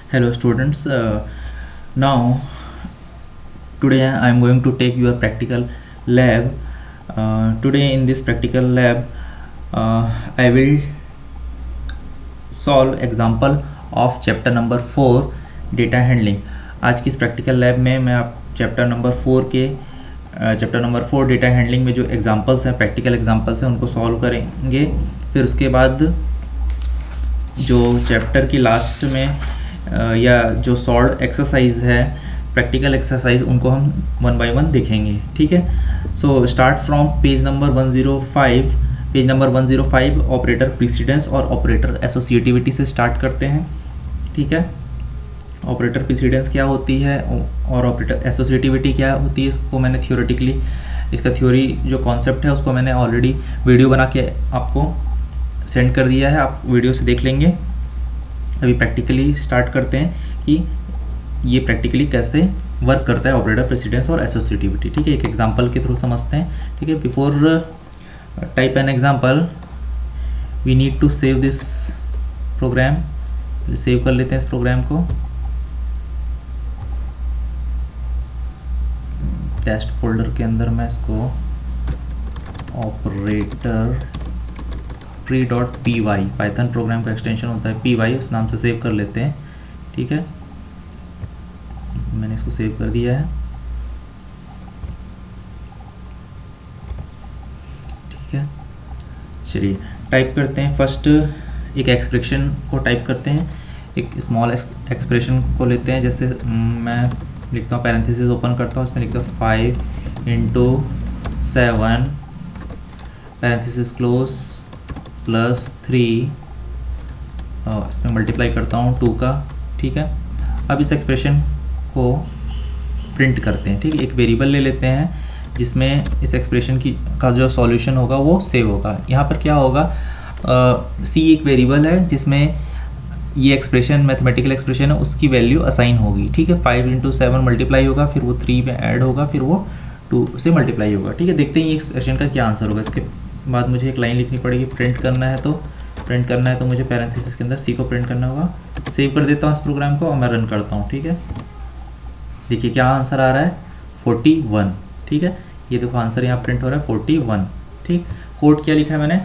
Hello students, now today I am going to take your practical lab. Today in this practical lab I will solve example of chapter number 4 data handling. आज की इस practical lab में मैं आप chapter number 4 data handling में जो examples हैं, practical examples हैं, उनको सॉल्व करेंगे। फिर उसके बाद जो चैप्टर की लास्ट में या जो सॉल्व एक्सरसाइज है, प्रैक्टिकल एक्सरसाइज, उनको हम वन बाय वन देखेंगे। ठीक है, so start from page number 105। Page number 105 operator precedence और ऑपरेटर एसोसिएटिविटी से स्टार्ट करते हैं। ठीक है, ऑपरेटर प्रीसिडेंस क्या होती है और ऑपरेटर एसोसिएटिविटी क्या होती है, इसको मैंने थियोरेटिकली, इसका थ्योरी जो कॉन्सेप्ट है उसको मैंने ऑलरेडी वीडियो बना के आपको सेंड कर दिया है, आप वीडियो से देख लेंगे। अभी प्रैक्टिकली स्टार्ट करते हैं कि ये प्रैक्टिकली कैसे वर्क करता है ऑपरेटर प्रेसिडेंस और एसोसिएटिविटी। ठीक है, एक एग्जांपल के थ्रू समझते हैं। ठीक है, before type an example we need to save this program. Save कर लेते हैं इस प्रोग्राम को। टेस्ट फोल्डर के अंदर मैं इसको ऑपरेटर tree.py पाइथन प्रोग्राम का एक्सटेंशन होता है py, उस नाम से सेव कर लेते हैं। ठीक है, मैंने इसको सेव कर दिया है। ठीक है, चलिए टाइप करते हैं। फर्स्ट एक एक्सप्रेशन को टाइप करते हैं, एक स्मॉल एक्सप्रेशन को लेते हैं। जैसे मैं लिखता हूँ, पैरेंथेसिस ओपन करता हूँ, इसमें लिखता हूँ 5 × 7 पैरेंथेसिस क्लोज +3, इसमें मल्टीप्लाई करता हूँ 2 का। ठीक है, अब इस एक्सप्रेशन को प्रिंट करते हैं। ठीक है, एक वेरिएबल ले लेते हैं जिसमें इस एक्सप्रेशन का जो सॉल्यूशन होगा वो सेव होगा। यहाँ पर क्या होगा, सी एक वेरिएबल है जिसमें ये एक्सप्रेशन, मैथमेटिकल एक्सप्रेशन है, उसकी वैल्यू असाइन होगी। ठीक है, 5 × 7 मल्टीप्लाई होगा, फिर वो 3 में ऐड होगा, फिर वो 2 से मल्टीप्लाई होगा। ठीक है, देखते हैं ये एक्सप्रेशन का क्या आंसर होगा। इसके बाद मुझे एक लाइन लिखनी पड़ेगी, प्रिंट करना है तो मुझे पैरेंथेसिस के अंदर सी को प्रिंट करना होगा। सेव कर देता हूँ इस प्रोग्राम को और मैं रन करता हूँ। ठीक है, देखिए क्या आंसर आ रहा है, 41। ठीक है, ये देखो आंसर यहाँ प्रिंट हो रहा है 41। ठीक, कोड क्या लिखा है मैंने,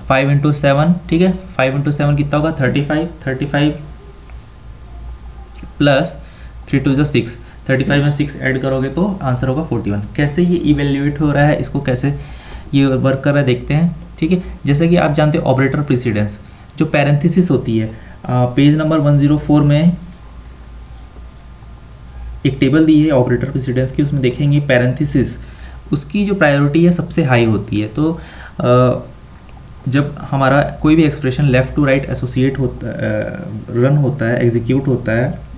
5 × 7। ठीक है, 5 × 7 कितना होगा, 35 प्लस 3 × 6, 35 में 6 ऐड करोगे तो आंसर होगा 41। कैसे ये इवेल्युएट हो रहा है, इसको कैसे ये वर्क कर रहा है देखते हैं। ठीक है, जैसे कि आप जानते हो ऑपरेटर प्रीसिडेंस जो पैरेंथेसिस होती है, पेज नंबर 104 में एक टेबल दी है ऑपरेटर प्रीसिडेंस की, उसमें देखेंगे पैरेंथेसिस, उसकी जो प्रायोरिटी है सबसे हाई होती है। तो जब हमारा कोई भी expression left to right associate होता रन होता है, एग्जीक्यूट होता है,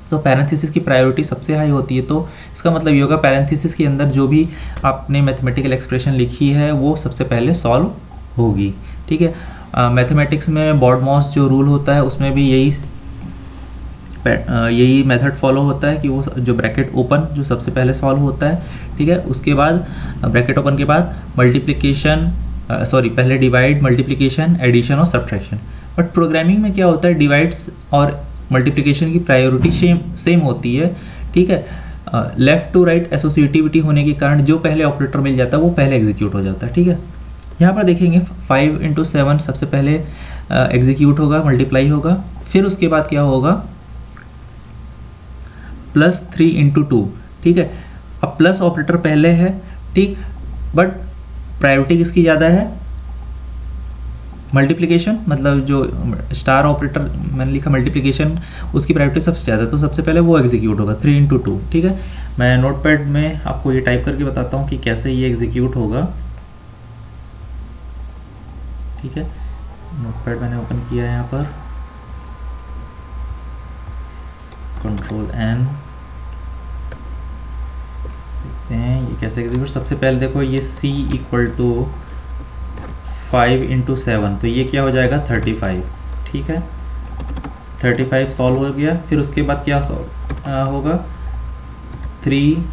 तो पैरेंथेसिस की प्रायोरिटी सबसे हाई होती है। तो इसका मतलब ये होगा पैरेंथेसिस के अंदर जो भी आपने मैथमेटिकल एक्सप्रेशन लिखी है वो सबसे पहले सॉल्व होगी। ठीक है, मैथमेटिक्स में बॉडमॉस जो रूल होता है उसमें भी यही मेथड फॉलो होता है कि वो जो ब्रैकेट ओपन जो सबसे पहले सॉल्व होता है। ठीक है, उसके बाद ब्रैकेट ओपन के बाद मल्टीप्लिकेशन, पहले डिवाइड, मल्टीप्लिकेशन, एडिशन और सब्ट्रैक्शन। बट प्रोग्रामिंग में क्या होता है, डिवाइड्स और मल्टीप्लिकेशन की प्रायोरिटी सेम होती है। ठीक है, लेफ़्ट टू राइट एसोसिएटिविटी होने के कारण जो पहले ऑपरेटर मिल जाता है वो पहले एग्जीक्यूट हो जाता है। ठीक है, यहाँ पर देखेंगे 5 × 7 सबसे पहले एग्जीक्यूट होगा, मल्टीप्लाई होगा, फिर उसके बाद क्या होगा, +3 × 2। ठीक है, अब प्लस ऑपरेटर पहले है, ठीक, बट प्रायोरिटी किसकी ज़्यादा है, मल्टीप्लिकेशन, मतलब जो स्टार ऑपरेटर मैंने लिखा मल्टीप्लिकेशन, उसकी प्रायोरिटी सबसे ज़्यादा, तो सबसे पहले वो एग्जीक्यूट होगा 3 × 2। ठीक है, मैं नोटपैड में आपको ये टाइप करके बताता हूँ कि कैसे ये एग्जीक्यूट होगा। ठीक है, नोटपैड मैंने ओपन किया है, यहाँ पर Ctrl+N, देखते हैं ये कैसे एग्जीक्यूट। सबसे पहले देखो ये C = 5 × 7, तो ये क्या हो जाएगा 35। ठीक है, 35 सॉल्व हो गया। फिर उसके बाद क्या होगा, 3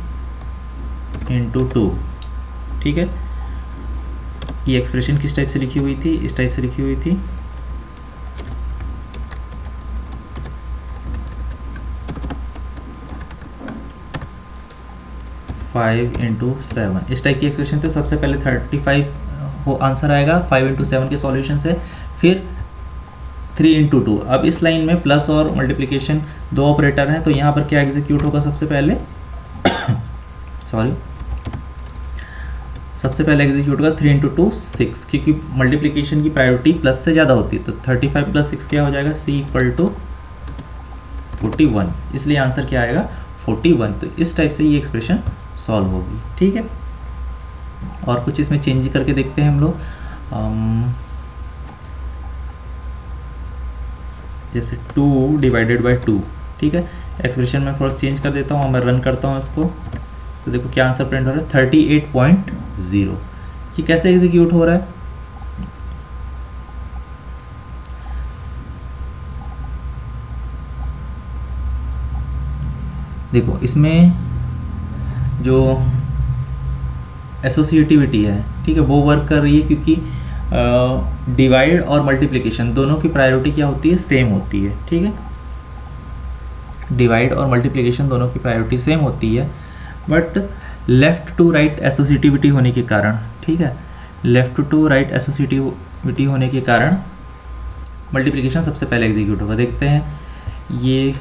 × 2। ठीक है, ये एक्सप्रेशन किस टाइप से लिखी हुई थी, इस टाइप से लिखी हुई थी। 5 इंटू 7 इस टाइप की एक्सप्रेशन। तो सबसे पहले 35 वो आंसर आएगा 5 इंटू 7 के सॉल्यूशन से, फिर 3 इंटू 2। अब इस लाइन में प्लस और मल्टीप्लिकेशन दो ऑपरेटर हैं, तो यहाँ पर क्या एग्जीक्यूट होगा सबसे पहले सॉरी सबसे पहले एग्जीक्यूट होगा 3 इंटू 2 6, क्योंकि मल्टीप्लिकेशन की प्रायोरिटी प्लस से ज़्यादा होती है। तो 35 प्लस 6 क्या हो जाएगा, C इक्वल टू 41, इसलिए आंसर क्या आएगा 41। तो इस टाइप से ये एक्सप्रेशन सॉल्व होगी, ठीक है। और कुछ इसमें चेंज करके देखते हैं हम लोग, जैसे 2 डिवाइडेड बाई 2, ठीक है। एक्सप्रेशन में थोड़ा चेंज कर देता हूँ और मैं रन करता हूँ इसको, तो देखो क्या आंसर प्रिंट हो रहा है 38.0। ये कैसे एग्जीक्यूट हो रहा है, देखो इसमें जो एसोसिएटिविटी है, ठीक है, वो वर्क कर रही है, क्योंकि डिवाइड और मल्टीप्लिकेशन दोनों की प्रायोरिटी क्या होती है, सेम होती है, ठीक है। डिवाइड और मल्टीप्लिकेशन दोनों की प्रायोरिटी सेम होती है, but left to right associativity होने के कारण, ठीक है, लेफ़्ट टू राइट एसोसिएटिविटी होने के कारण मल्टीप्लिकेशन सबसे पहले एग्जीक्यूट होगा। देखते हैं ये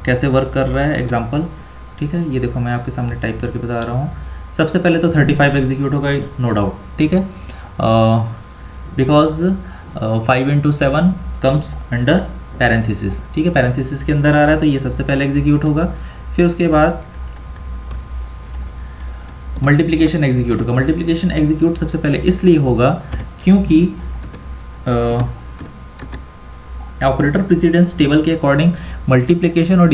कैसे वर्क कर रहा है एग्जांपल, ठीक है। ये देखो मैं आपके सामने टाइप करके बता रहा हूँ। सबसे पहले तो 35 एग्जीक्यूट होगा, नो डाउट, ठीक है, because 5 into 7 comes under parenthesis, ठीक है, पैरेंथेसिस के अंदर आ रहा है, तो ये सबसे पहले एग्जीक्यूट होगा। फिर उसके बाद मल्टीप्लिकेशन एग्जीक्यूट होगा। मल्टीप्लिकेशन एग्जीक्यूट सबसे पहले इसलिए होगा क्योंकि ऑपरेटर प्रेसिडेंस टेबल के अकॉर्डिंग मल्टीप्लिकेशन और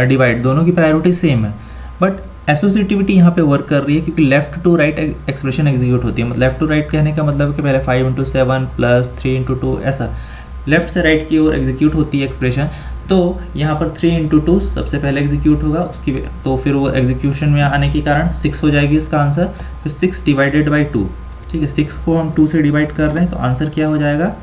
डिवाइड दोनों की प्रायोरिटी सेम है, बट एसोसिएटिविटी यहाँ पे वर्क कर रही है, क्योंकि left to right expression execute होती है। मतलब लेफ्ट टू राइट कहने का मतलब है कि पहले 5 इंटू 7 प्लस 3 इंटू 2, ऐसा लेफ्ट से राइट की ओर एग्जीक्यूट होती है एक्सप्रेशन। तो यहाँ पर 3 इंटू 2 सबसे पहले एग्जीक्यूट होगा, उसकी तो फिर वो एग्जीक्यूशन में आने के कारण 6 हो जाएगी इसका आंसर। फिर 6 डिवाइडेड बाई 2, ठीक है, 6 को हम 2 से डिवाइड कर रहे हैं, तो आंसर क्या हो जाएगा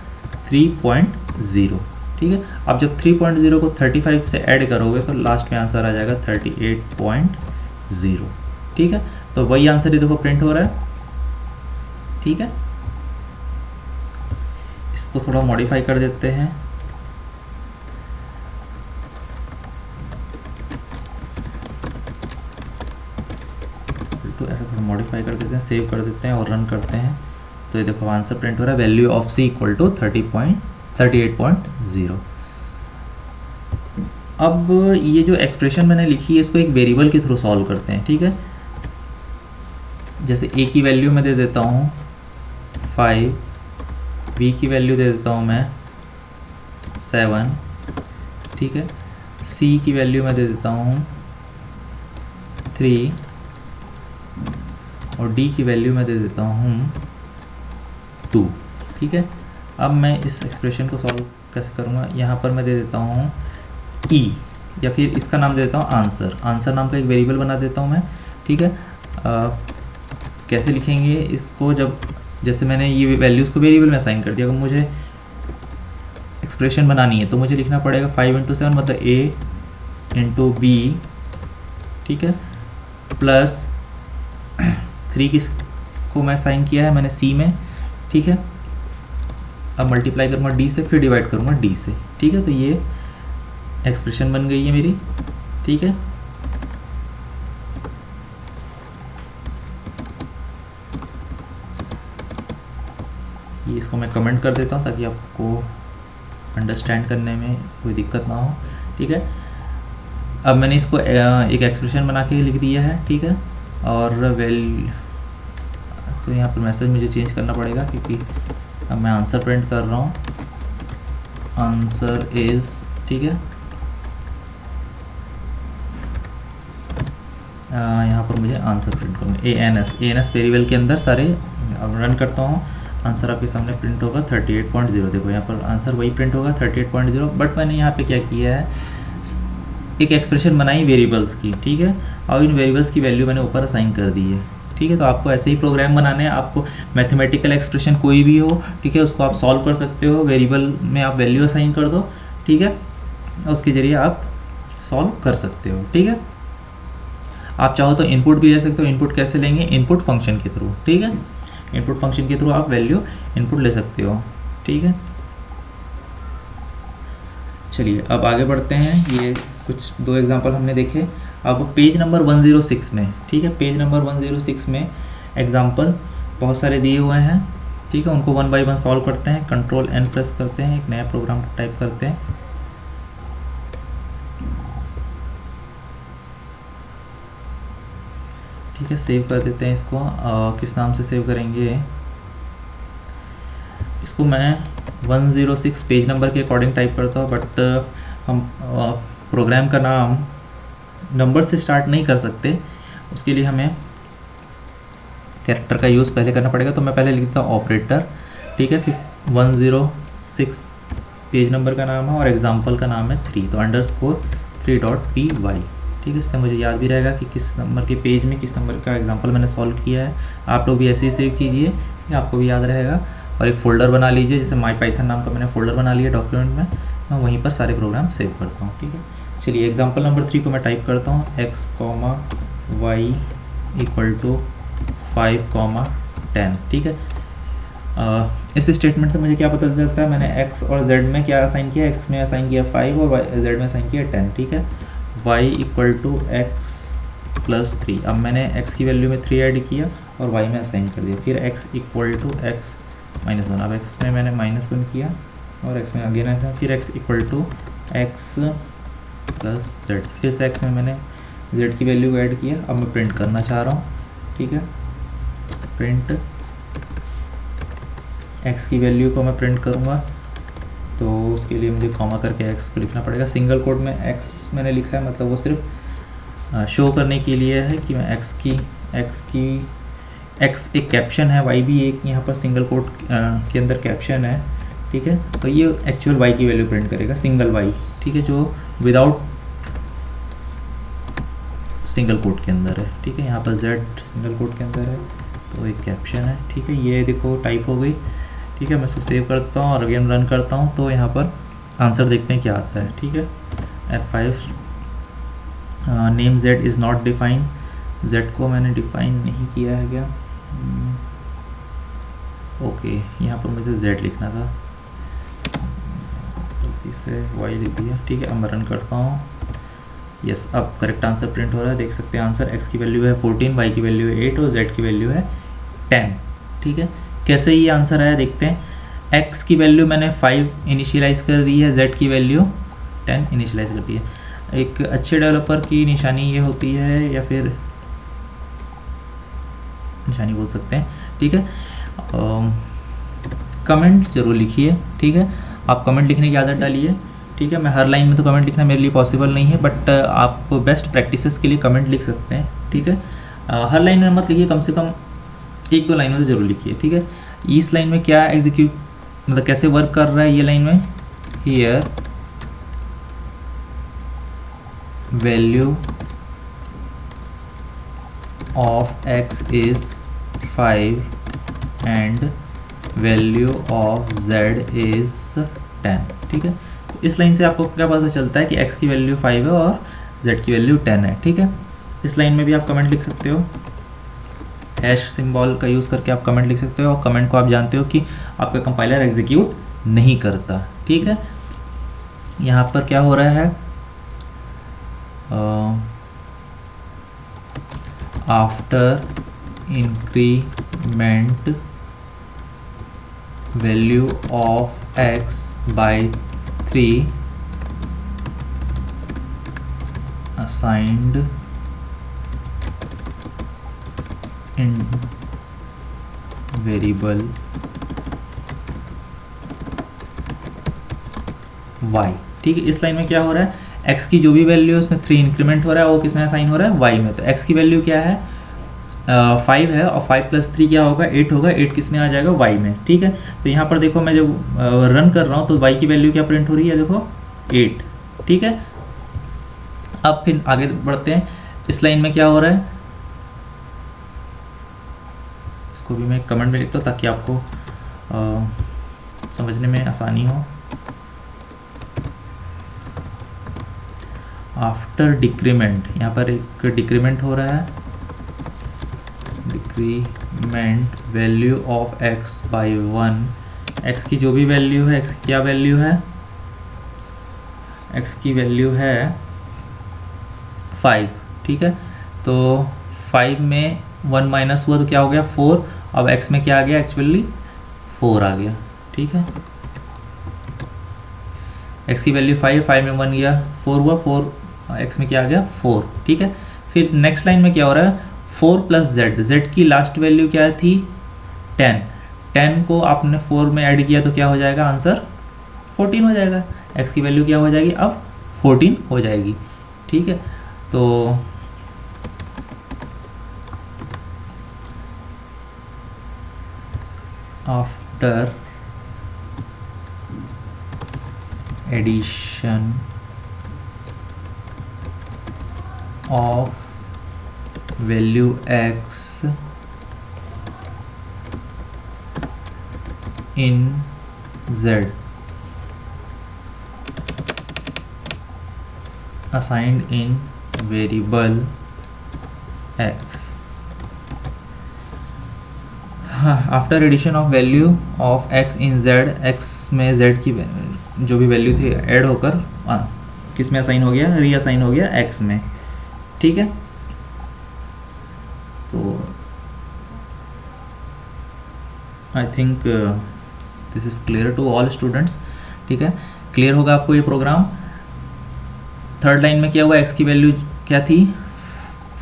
3.0, ठीक है। अब जब 3.0 को 35 से ऐड करोगे तो लास्ट में आंसर आ जाएगा 38.0, ठीक है। तो वही आंसर ही देखो प्रिंट हो रहा है, ठीक है। इसको थोड़ा मॉडिफाई कर देते हैं, तो ऐसा थोड़ा मॉडिफाई कर देते हैं, सेव कर देते हैं और रन करते हैं। तो ये देखो आंसर प्रिंट हो रहा है, value of C equal to 38.0। अब ये जो एक्सप्रेशन मैंने लिखी है इसको एक वेरिएबल के थ्रू सॉल्व करते हैं, ठीक है। जैसे A की वैल्यू मैं दे देता हूँ 5, B की वैल्यू दे देता हूँ मैं 7, ठीक है, C की वैल्यू मैं दे देता हूँ 3 और D की वैल्यू मैं दे देता हूँ 2, ठीक है। अब मैं इस एक्सप्रेशन को सॉल्व कैसे करूँगा, यहाँ पर मैं दे देता हूँ E, या फिर इसका नाम दे देता हूँ आंसर। आंसर नाम का एक वेरिएबल बना देता हूँ मैं, ठीक है। कैसे लिखेंगे इसको, जब जैसे मैंने ये वैल्यूज़ को वेरिएबल में असाइन कर दिया, अगर मुझे एक्सप्रेशन बनानी है तो मुझे लिखना पड़ेगा 5 इंटू 7 मतलब A इंटू B, ठीक है, प्लस 3 किसको मैं असाइन किया है मैंने C में, ठीक है। अब मल्टीप्लाई करूँगा D से, फिर डिवाइड करूँगा D से, ठीक है। तो ये एक्सप्रेशन बन गई है मेरी, ठीक है। ये इसको मैं कमेंट कर देता हूँ ताकि आपको अंडरस्टैंड करने में कोई दिक्कत ना हो, ठीक है। अब मैंने इसको एक एक्सप्रेशन बना के लिख दिया है, ठीक है। और तो यहाँ पर मैसेज मुझे चेंज करना पड़ेगा, क्योंकि अब मैं आंसर प्रिंट कर रहा हूँ, आंसर इज़, ठीक है। यहाँ पर मुझे आंसर प्रिंट करना है ANS वेरिएबल के अंदर सारे। अब रन करता हूँ, आंसर आपके सामने प्रिंट होगा 38.0। देखो यहाँ पर आंसर वही प्रिंट होगा 38.0, बट मैंने यहाँ पे क्या किया है, एक एक्सप्रेशन बनाई वेरिएबल्स की, ठीक है, और इन वेरिएबल्स की वैल्यू मैंने ऊपर असाइन कर दी है, ठीक है। तो आपको ऐसे ही प्रोग्राम बनाने हैं, आपको मैथमेटिकल एक्सप्रेशन कोई भी हो, ठीक है, उसको आप सॉल्व कर सकते हो, वेरिएबल में आप वैल्यू असाइन कर दो, ठीक है, उसके ज़रिए आप सॉल्व कर सकते हो, ठीक है। आप चाहो तो इनपुट भी ले सकते हो। इनपुट कैसे लेंगे? इनपुट फंक्शन के थ्रू, ठीक है। इनपुट फंक्शन के थ्रू आप वैल्यू इनपुट ले सकते हो, ठीक है। चलिए अब आगे बढ़ते हैं। ये कुछ 2 एग्जांपल हमने देखे। अब पेज नंबर 106 में, ठीक है, पेज नंबर 106 में एग्जांपल बहुत सारे दिए हुए हैं, ठीक है। उनको 1 बाय 1 सॉल्व करते हैं। कंट्रोल N प्रेस करते हैं, एक नया प्रोग्राम टाइप करते हैं। ठीक है, सेव कर देते हैं इसको। किस नाम से सेव करेंगे इसको? मैं 106 पेज नंबर के अकॉर्डिंग टाइप करता हूँ, बट हम प्रोग्राम का नाम नंबर से स्टार्ट नहीं कर सकते। उसके लिए हमें कैरेक्टर का यूज़ पहले करना पड़ेगा। तो मैं पहले लिखता हूँ ऑपरेटर, ठीक है। फिर 106 पेज नंबर का नाम है और एग्जाम्पल का नाम है 3, तो _3.py, ठीक है। इससे मुझे याद भी रहेगा कि किस नंबर के पेज में किस नंबर का एग्जाम्पल मैंने सॉल्व किया है। आप लोग भी ऐसे ही सेव कीजिए, आपको भी याद रहेगा। और एक फ़ोल्डर बना लीजिए, जैसे माई पाइथन नाम का मैंने फ़ोल्डर बना लिया डॉक्यूमेंट में। मैं वहीं पर सारे प्रोग्राम सेव करता हूँ, ठीक है। चलिए एग्जाम्पल नंबर 3 को मैं टाइप करता हूँ। x, y = 5, 10, ठीक है। इस स्टेटमेंट से मुझे क्या पता चलता है? मैंने x और z में क्या असाइन किया? x में असाइन किया 5 और z में असाइन किया 10, ठीक है। y = x + 3। अब मैंने x की वैल्यू में 3 ऐड किया और y में असाइन कर दिया। फिर x = x - 1। अब x में मैंने -1 किया और x में अगेन ऐसा। फिर x = x + z। फिर से x में मैंने z की वैल्यू को ऐड किया। अब मैं प्रिंट करना चाह रहा हूँ, ठीक है। प्रिंट x की वैल्यू को मैं प्रिंट करूँगा, तो उसके लिए मुझे कॉमा करके x को लिखना पड़ेगा। सिंगल कोट में x मैंने लिखा है, मतलब वो सिर्फ शो करने के लिए है कि मैं x एक कैप्शन है, y भी एक यहाँ पर सिंगल कोट के अंदर कैप्शन है, ठीक है। तो ये एक्चुअल y की वैल्यू प्रिंट करेगा, सिंगल y, ठीक है, जो विदाउट सिंगल कोट के अंदर है, ठीक है। यहाँ पर z सिंगल कोट के अंदर है, तो एक कैप्शन है, ठीक है। ये देखो टाइप हो गई, ठीक है। मैं इसको सेव करता हूँ और अगेन रन करता हूँ, तो यहाँ पर आंसर देखते हैं क्या आता है, ठीक है। F5 name z is not define. z को मैंने डिफाइन नहीं किया है क्या? ओके, यहाँ पर मुझे z लिखना था, गलती से y लिख दिया, ठीक है। अब मैं रन करता हूँ। यस, अब करेक्ट आंसर प्रिंट हो रहा है, देख सकते हैं आंसर। x की वैल्यू है 14, y की वैल्यू है 8 और z की वैल्यू है 10, ठीक है। कैसे ये आंसर आया देखते हैं। x की वैल्यू मैंने 5 इनिशियलाइज़ कर दी है, z की वैल्यू 10 इनिशियलाइज़ कर दी है। एक अच्छे डेवलपर की निशानी ये होती है, या फिर निशानी बोल सकते हैं, ठीक है। कमेंट ज़रूर लिखिए, ठीक है। आप कमेंट लिखने की आदत डालिए, ठीक है। मैं हर लाइन में तो कमेंट लिखना मेरे लिए पॉसिबल नहीं है, बट आप बेस्ट प्रैक्टिसेस के लिए कमेंट लिख सकते हैं, ठीक है। हर लाइन में मत लिखिए, कम से कम 1-2 लाइनों से ज़रूर लिखिए, ठीक है। इस लाइन में क्या एग्जीक्यूट, मतलब कैसे वर्क कर रहा है ये लाइन में? Here value of x is 5 and value of z is 10, ठीक है। इस लाइन से आपको क्या पता चलता है कि x की वैल्यू 5 है और z की वैल्यू 10 है, ठीक है। इस लाइन में भी आप कमेंट लिख सकते हो, हैश सिंबल का यूज़ करके आप कमेंट लिख सकते हो, और कमेंट को आप जानते हो कि आपका कंपाइलर एग्जीक्यूट नहीं करता, ठीक है। यहाँ पर क्या हो रहा है? After increment value of x by 3 assigned in variable y, ठीक है। इस लाइन में क्या हो रहा है? x की जो भी वैल्यू है उसमें 3 इंक्रीमेंट हो रहा है, वो किस में असाइन हो रहा है? y में। तो x की वैल्यू क्या है? 5 है, और 5 + 3 क्या होगा? 8 होगा। 8 किस में आ जाएगा? y में, ठीक है। तो यहाँ पर देखो, मैं जब रन कर रहा हूँ तो y की वैल्यू क्या प्रिंट हो रही है? देखो 8, ठीक है। अब फिर आगे बढ़ते हैं। इस लाइन में क्या हो रहा है? इसको भी मैं कमेंट में लिखता हूँ ताकि आपको समझने में आसानी हो। आफ्टर डिक्रीमेंट, यहाँ पर एक डिक्रीमेंट हो रहा है, decrement value of x by 1, x की जो भी वैल्यू है, x की क्या वैल्यू है, x की वैल्यू है 5, ठीक है। तो 5 में 1 माइनस हुआ तो क्या हो गया 4, अब x में क्या आ गया, एक्चुअली 4 आ गया, ठीक है। x की वैल्यू 5 में 1 गया 4 हुआ, 4 x में क्या आ गया 4, ठीक है। फिर नेक्स्ट लाइन में क्या हो रहा है, 4 प्लस z, z की लास्ट वैल्यू क्या थी 10, 10 को आपने 4 में ऐड किया तो क्या हो जाएगा, आंसर 14 हो जाएगा, x की वैल्यू क्या हो जाएगी अब 14 हो जाएगी, ठीक है। तो after addition of value x in z assigned in variable x, after addition of value of x in z, x में z की जो भी वैल्यू थी ऐड होकर किस में असाइन हो गया, रीअसाइन हो गया x में, ठीक है। तो I think this is clear to all students, ठीक है। क्लियर होगा आपको ये प्रोग्राम। थर्ड लाइन में क्या हुआ, x की वैल्यू क्या थी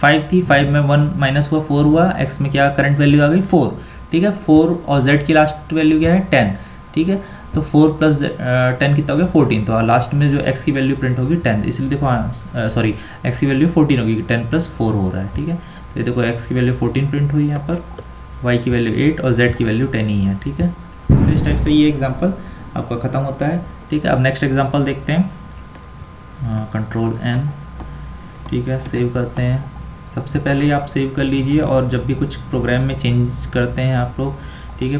5 थी, 5 में 1 माइनस हुआ 4 हुआ, x में क्या करंट वैल्यू आ गई 4, ठीक है। 4 और z की लास्ट वैल्यू क्या है 10, ठीक है। तो 4 प्लस 10 कितना हो गया 14, तो लास्ट में जो x की वैल्यू प्रिंट होगी 10, इसलिए देखो सॉरी x की वैल्यू 14 होगी, 10 प्लस 4 हो रहा है, ठीक है। तो ये देखो x की वैल्यू 14 प्रिंट हुई यहाँ पर, y की वैल्यू 8 और z की वैल्यू 10 ही है, ठीक है। तो इस टाइप से ये एग्जाम्पल आपका ख़त्म होता है, ठीक है। अब नेक्स्ट एग्जाम्पल देखते हैं, कंट्रोल n, ठीक है, सेव करते हैं। सबसे पहले आप सेव कर लीजिए, और जब भी कुछ प्रोग्राम में चेंज करते हैं आप लोग, ठीक है,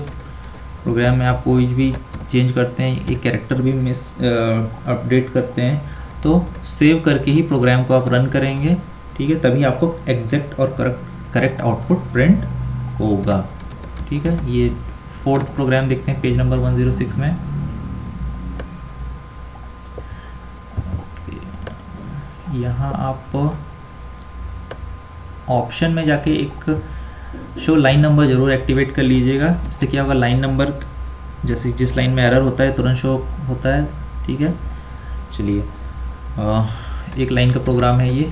प्रोग्राम में आप कोई भी चेंज करते हैं, एक कैरेक्टर भी अपडेट करते हैं, तो सेव करके ही प्रोग्राम को आप रन करेंगे, ठीक है, तभी आपको एग्जैक्ट और करेक्ट आउटपुट प्रिंट होगा, ठीक है। ये फोर्थ प्रोग्राम देखते हैं पेज नंबर 106 में। यहाँ आप ऑप्शन में जाके एक शो लाइन नंबर ज़रूर एक्टिवेट कर लीजिएगा, इससे क्या होगा, लाइन नंबर जैसे जिस लाइन में एरर होता है तुरंत शो होता है, ठीक है। चलिए एक लाइन का प्रोग्राम है ये,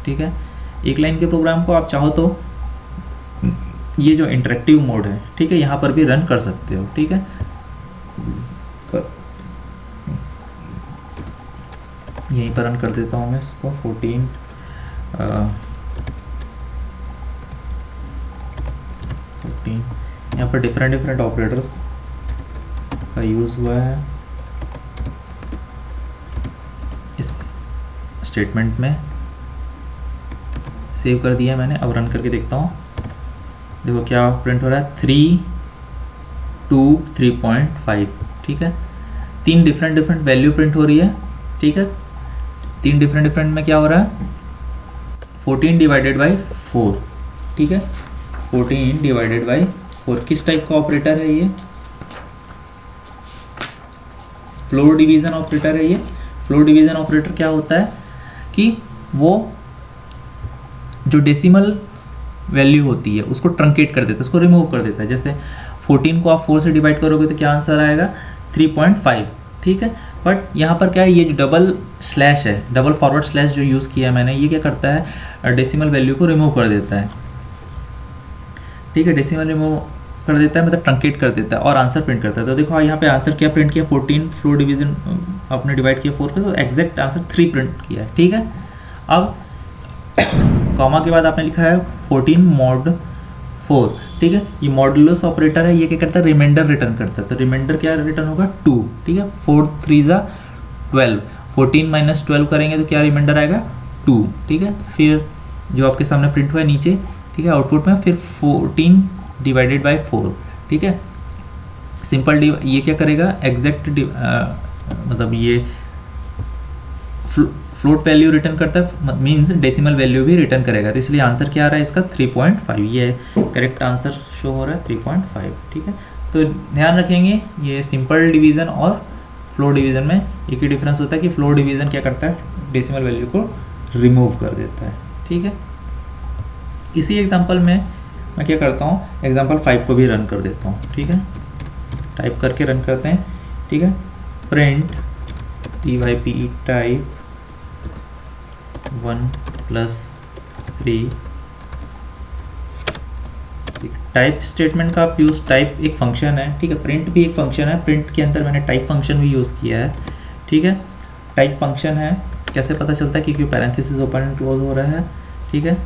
ठीक है। एक लाइन के प्रोग्राम को आप चाहो तो ये जो इंटरेक्टिव मोड है, ठीक है, यहाँ पर भी रन कर सकते हो, ठीक है। यहीं पर रन कर देता हूँ मैं इसको 14 यहाँ पर डिफरेंट ऑपरेटर्स का यूज़ हुआ है इस स्टेटमेंट में। सेव कर दिया मैंने, अब रन करके देखता हूँ, देखो क्या प्रिंट हो रहा है 3, 2, 3.5, ठीक है। 3 डिफरेंट वैल्यू प्रिंट हो रही है, ठीक है। 3 डिफरेंट में क्या हो रहा है 14 डिवाइडेड बाई 4, ठीक है। 14 डिवाइडेड बाई 4 किस टाइप का ऑपरेटर है ये, फ्लोर डिवीजन ऑपरेटर है ये। फ्लोर डिवीजन ऑपरेटर क्या होता है कि वो जो डेसिमल वैल्यू होती है उसको ट्रंकेट कर देता है, उसको रिमूव कर देता है। जैसे 14 को आप 4 से डिवाइड करोगे तो क्या आंसर आएगा 3.5, ठीक है। बट यहाँ पर क्या है, ये जो डबल स्लैश है, डबल फॉरवर्ड स्लैश जो यूज़ किया है मैंने, ये क्या करता है डेसिमल वैल्यू को रिमूव कर देता है, ठीक है। डेसिमल रिमूव कर देता है मतलब ट्रंकेट कर देता है और आंसर प्रिंट करता है। तो देखो यहाँ पे आंसर क्या प्रिंट किया 14, फ्लोर डिवीजन आपने डिवाइड किया 4 पे, तो एग्जैक्ट आंसर 3 प्रिंट किया है, ठीक है। अब कॉमा के बाद आपने लिखा है 14 mod 4, ठीक है। ये मॉडुलस ऑपरेटर है, ये क्या करता है रिमाइंडर रिटर्न करता है। तो रिमाइंडर क्या रिटर्न होगा 2, ठीक है। 4 3 12, 14 माइनस 12 करेंगे तो क्या रिमाइंडर आएगा 2, ठीक है। फिर जो आपके सामने प्रिंट हुआ है नीचे, ठीक है, आउटपुट में, फिर 14 डिवाइडेड बाई 4, ठीक है। सिंपल ये क्या करेगा एग्जैक्ट मतलब ये फ्लोट वैल्यू रिटर्न करता है, मीन्स डेसिमल वैल्यू भी रिटर्न करेगा, तो इसलिए आंसर क्या आ रहा है इसका 3.5, ये करेक्ट आंसर शो हो रहा है 3.5। ठीक है, तो ध्यान रखेंगे ये सिंपल डिवीज़न और फ्लोट डिवीज़न में एक ही डिफरेंस होता है कि फ्लोट डिवीज़न क्या करता है, डेसिमल वैल्यू को रिमूव कर देता है। ठीक है, इसी एग्जांपल में मैं क्या करता हूँ, एग्जांपल 5 को भी रन कर देता हूँ। ठीक है, टाइप करके रन करते हैं। ठीक है, print PYPE type 1+3। Type statement का आप यूज़, टाइप एक फंक्शन है। ठीक है, प्रिंट भी एक फंक्शन है, प्रिंट के अंदर मैंने टाइप फंक्शन भी यूज़ किया है। ठीक है, टाइप फंक्शन है, कैसे पता चलता है क्योंकि पैरेंथेसिस ओपन एंड क्लोज हो रहा है। ठीक है,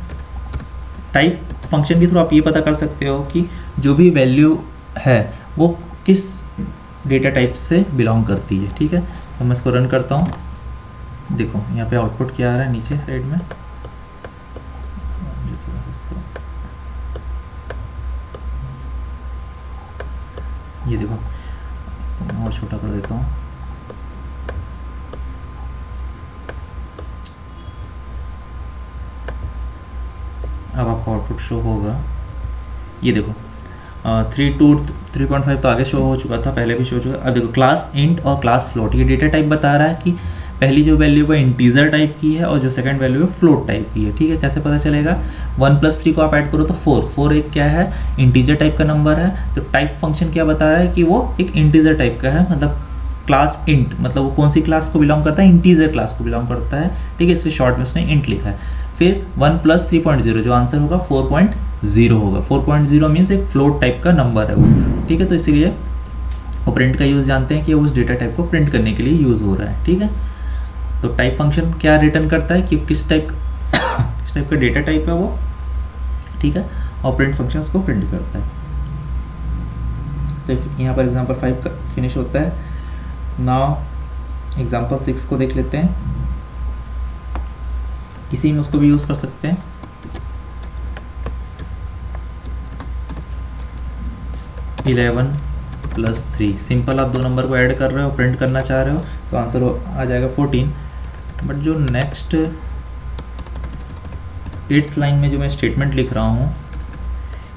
टाइप फंक्शन के थ्रू आप ये पता कर सकते हो कि जो भी वैल्यू है वो किस डेटा टाइप से बिलोंग करती है। ठीक है, तो मैं इसको रन करता हूँ। देखो यहाँ पे आउटपुट क्या आ रहा है नीचे साइड में, ये देखो, इसको मैं और छोटा कर देता हूँ। अब आपको आउटपुट शो होगा, ये देखो 3 to 3.5 तो आगे शो हो चुका था, पहले भी शो हो चुका। अब देखो क्लास इंट और क्लास फ्लोट, ये डेटा टाइप बता रहा है कि पहली जो वैल्यू वो इंटीजर टाइप की है और जो सेकंड वैल्यू है फ्लोट टाइप की है। ठीक है, कैसे पता चलेगा, 1+3 को आप ऐड करो तो 4 एक क्या है, इंटीजर टाइप का नंबर है। तो टाइप फंक्शन क्या बता रहा है कि वो एक इंटीजर टाइप का है, मतलब क्लास इंट, मतलब वो कौन सी क्लास को बिलोंग करता है, इंटीजर क्लास को बिलोंग करता है। ठीक है, इसलिए शॉर्ट में उसने इंट लिखा है। फिर 1+3.0 जो आंसर होगा 4.0 होगा। 4.0 मीन्स एक फ्लोट टाइप का नंबर है वो। ठीक है, तो इसीलिए वो प्रिंट का यूज़ जानते हैं कि उस डेटा टाइप को प्रिंट करने के लिए यूज़ हो रहा है। ठीक है, तो टाइप फंक्शन क्या रिटर्न करता है कि किस टाइप का डेटा टाइप है वो। ठीक है, और प्रिंट फंक्शन उसको प्रिंट करता है। तो यहाँ पर एग्जांपल 5 का फिनिश होता है। नाउ एग्जांपल 6 को देख लेते हैं, इसी में उसको भी यूज़ कर सकते हैं। इलेवन प्लस 3, सिंपल आप दो नंबर को ऐड कर रहे हो, प्रिंट करना चाह रहे हो, तो आंसर आ जाएगा 14। बट जो नेक्स्ट 8th लाइन में जो मैं स्टेटमेंट लिख रहा हूँ,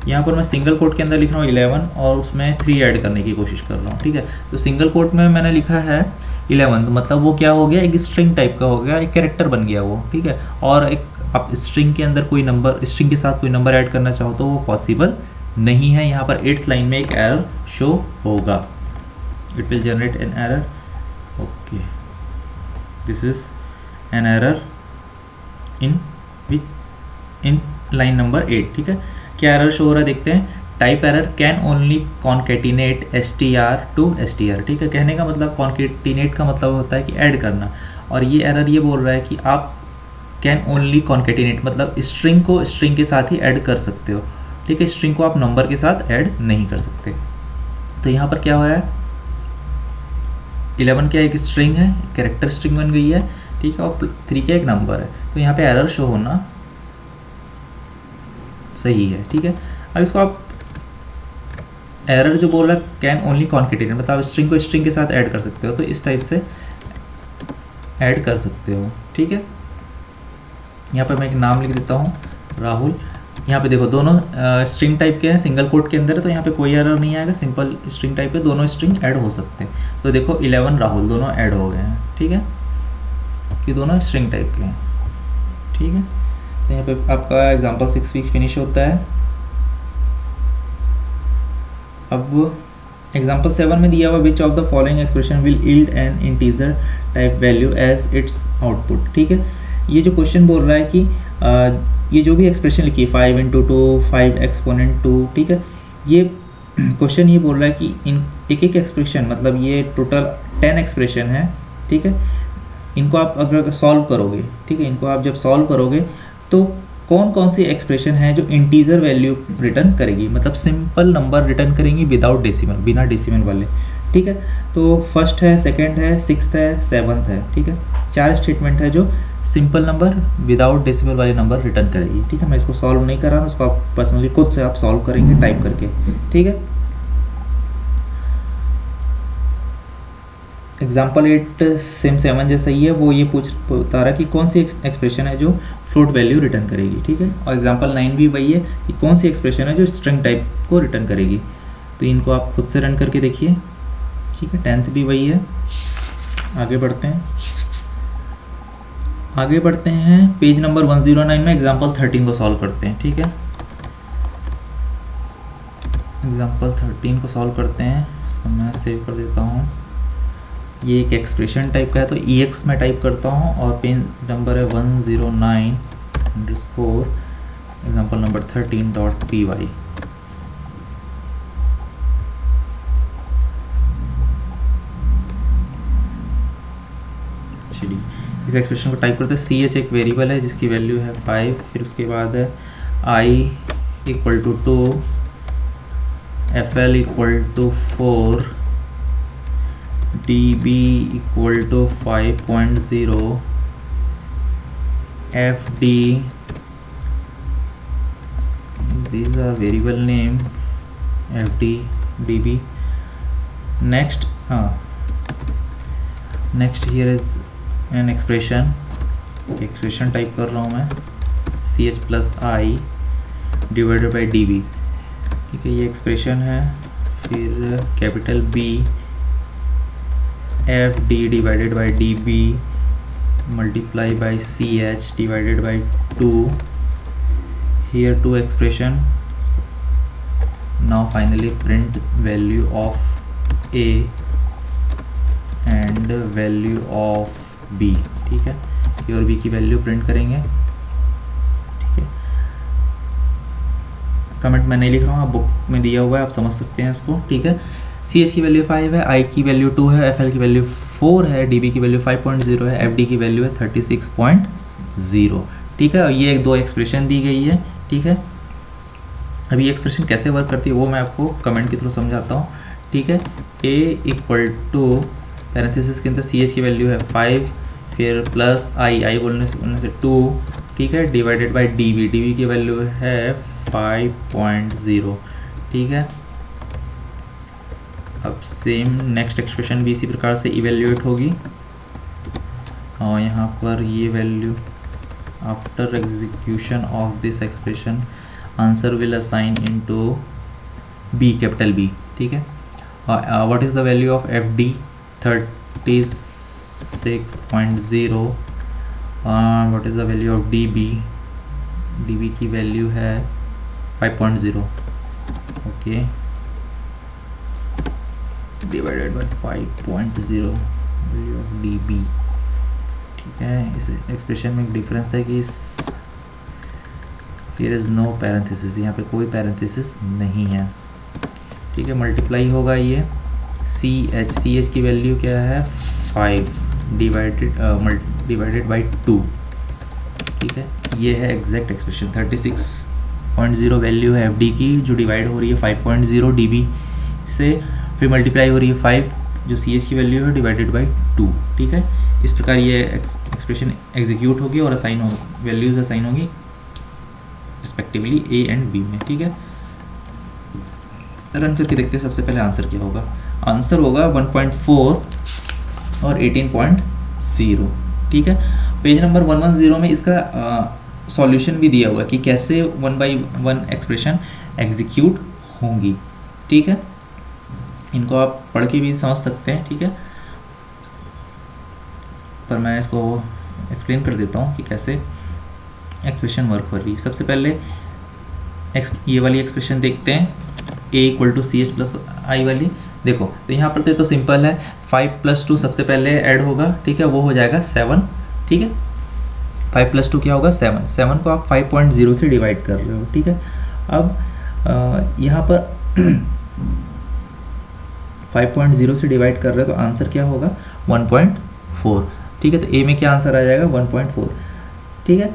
यहाँ पर मैं सिंगल कोट के अंदर लिख रहा हूँ 11 और उसमें 3 ऐड करने की कोशिश कर रहा हूँ। ठीक है, तो सिंगल कोट में मैंने लिखा है 11, तो मतलब वो क्या हो गया, एक स्ट्रिंग टाइप का हो गया, एक कैरेक्टर बन गया वो। ठीक है, और एक आप स्ट्रिंग के अंदर कोई नंबर, स्ट्रिंग के साथ कोई नंबर ऐड करना चाहो तो वो पॉसिबल नहीं है। यहाँ पर 8th लाइन में एक एरर शो होगा, it will generate an error. Okay, this is an error in line number 8। ठीक है, क्या एरर शो हो रहा है देखते हैं, type error can only concatenate str to str। ठीक है, कहने का मतलब कॉन्केटिनेट का मतलब होता है कि ऐड करना, और ये एरर ये बोल रहा है कि आप कैन ओनली कॉन्केटिनेट, मतलब स्ट्रिंग को स्ट्रिंग के साथ ही ऐड कर सकते हो। ठीक है, स्ट्रिंग को आप नंबर के साथ ऐड नहीं कर सकते। तो यहाँ पर क्या हुआ है, 11 क्या एक स्ट्रिंग है, कैरेक्टर स्ट्रिंग बन गई है। ठीक है, और 3 क्या एक नंबर है, तो यहाँ पे एरर शो होना सही है। ठीक है, अब इसको आप एरर जो बोल रहा है कैन ओनली कॉन्केटिनेट, मतलब आप स्ट्रिंग को स्ट्रिंग के साथ ऐड कर सकते हो, तो इस टाइप से ऐड कर सकते हो। ठीक है, यहाँ पर मैं एक नाम लिख देता हूँ राहुल। यहाँ पे देखो दोनों स्ट्रिंग टाइप के हैं, सिंगल कोट के अंदर है, तो यहाँ पे कोई एरर नहीं आएगा, सिंपल स्ट्रिंग टाइप के दोनों स्ट्रिंग ऐड हो सकते हैं। तो देखो 11 राहुल दोनों ऐड हो गए हैं। ठीक है, कि दोनों स्ट्रिंग टाइप के हैं। ठीक है, तो यहाँ पे आपका एग्जाम्पल 6 भी फिनिश होता है। अब एग्जाम्पल 7 में दिया हुआ which of the following expression will yield an integer type value as its output. ठीक है, ये जो क्वेश्चन बोल रहा है कि ये जो भी एक्सप्रेशन लिखी है 5 × 2 5 एक्सपोनेंट 2। ठीक है, ये क्वेश्चन ये बोल रहा है कि इन एक एक्सप्रेशन, मतलब ये टोटल 10 एक्सप्रेशन है। ठीक है, इनको आप अगर सॉल्व करोगे, ठीक है, इनको आप जब सॉल्व करोगे तो कौन कौन सी एक्सप्रेशन है जो इंटीजर वैल्यू रिटर्न करेगी, मतलब सिंपल नंबर रिटर्न करेंगी विदाउट डेसिमल, बिना डेसिमल वाले। ठीक है, तो फर्स्ट है, सेकंड है, 6th है, 7th है। ठीक है, 4 स्टेटमेंट है जो सिंपल नंबर विदाउट डेसिमल वाले नंबर रिटर्न करेगी। ठीक है, मैं इसको सॉल्व नहीं कर रहा हूँ, उसको आप पर्सनली खुद से आप सॉल्व करेंगे टाइप करके। ठीक है, एग्जाम्पल 8 सेम 7 जैसा ही है, वो ये बता रहा है कि कौन सी एक्सप्रेशन है जो फ्लोट वैल्यू रिटर्न करेगी, ठीक है। और एग्जाम्पल 9 भी वही है कि कौन सी एक्सप्रेशन है जो स्ट्रिंग टाइप को रिटर्न करेगी। तो इनको आप खुद से रन करके देखिए, ठीक है। 10th भी वही है। आगे बढ़ते हैं पेज नंबर 109 में एग्जाम्पल 13 को सॉल्व करते हैं, ठीक है। एग्जाम्पल 13 को सॉल्व करते हैं, इसको मैं सेव कर देता हूँ। ये एक एक्सप्रेशन टाइप का है, तो EX में टाइप करता हूँ और पेज नंबर है 109 अंडरस्कोर एग्जाम्पल नंबर 13.py। चलिए इस एक्सप्रेशन को टाइप करते हैं। CH एक वेरिएबल है जिसकी वैल्यू है 5, फिर उसके बाद है I equal to 2, FL equal to 4, DB equal to 5.0, FD, these are variable name, FD, DB. Next here is an expression type कर रहा हूँ मैं, CH plus I divided by DB, ठीक है। ये एक्सप्रेशन है। फिर capital B FD divided by DB multiply by CH divided by 2, here 2 expression. Now finally print value of A and value of B, ठीक है। A और B की value print करेंगे, ठीक है। कमेंट मैं नहीं लिख रहा हूँ, आप बुक में दिया हुआ है, आप समझ सकते हैं इसको, ठीक है। CH की वैल्यू 5 है, I की वैल्यू 2 है, FL की वैल्यू 4 है, DB की वैल्यू 5.0 है, FD की वैल्यू है 36.0, ठीक है। और ये 2 एक्सप्रेशन दी गई है, ठीक है। अभी ये एक्सप्रेशन कैसे वर्क करती है वो मैं आपको कमेंट के थ्रू समझाता हूँ, ठीक है। A इक्वल टू पैरेंथेसिस के अंदर CH की वैल्यू है 5, फिर प्लस I बोलने से 2, ठीक है, डिवाइडेड बाई DB की वैल्यू है 5.0, ठीक है। अब सेम नेक्स्ट एक्सप्रेशन भी इसी प्रकार से इवेल्युएट होगी और यहाँ पर ये value after execution of this expression answer will assign into B, capital B, ठीक है। What is the value of FD 36.0, what is the value of DB की वैल्यू है 5.0, okay, divided by 5.0 value of DB, ठीक है। इस expression में एक difference है कि here is no parenthesis, यहाँ पे कोई पैरेंथेसिस नहीं है, ठीक है। मल्टीप्लाई होगा ये CH की वैल्यू क्या है 5 डिवाइडेड बाई 2, ठीक है। ये है एग्जैक्ट एक्सप्रेशन। 36.0 वैल्यू है FD की जो डिवाइड हो रही है 5.0 DB से, फिर मल्टीप्लाई हो रही है 5 जो CH की वैल्यू है डिवाइडेड बाई 2, ठीक है। इस प्रकार ये एक्सप्रेशन एग्जीक्यूट होगी और असाइन होगी, वैल्यूज असाइन होगी रिस्पेक्टिवली A एंड B में, ठीक है। रन करके देखते हैं सबसे पहले आंसर क्या होगा। आंसर होगा 1.4 और 18.0, ठीक है। पेज नंबर 110 में इसका सॉल्यूशन भी दिया हुआ है कि कैसे 1 by 1 एक्सप्रेशन एग्जीक्यूट होंगी, ठीक है। इनको आप पढ़ के भी समझ सकते हैं, ठीक है, पर मैं इसको एक्सप्लेन कर देता हूँ कि कैसे एक्सप्रेशन वर्क हो रही है। सबसे पहले ये वाली एक्सप्रेशन देखते हैं, A equal to CH plus I वाली। देखो तो यहाँ पर तो सिंपल है, 5 + 2 सबसे पहले ऐड होगा, ठीक है, वो हो जाएगा 7, ठीक है। 5 + 2 क्या होगा 7 को आप 5.0 से डिवाइड कर रहे हो, ठीक है। अब यहाँ पर 5.0 से डिवाइड कर रहे हो तो आंसर क्या होगा 1.4, ठीक है। तो A में क्या आंसर आ जाएगा 1.4, ठीक है।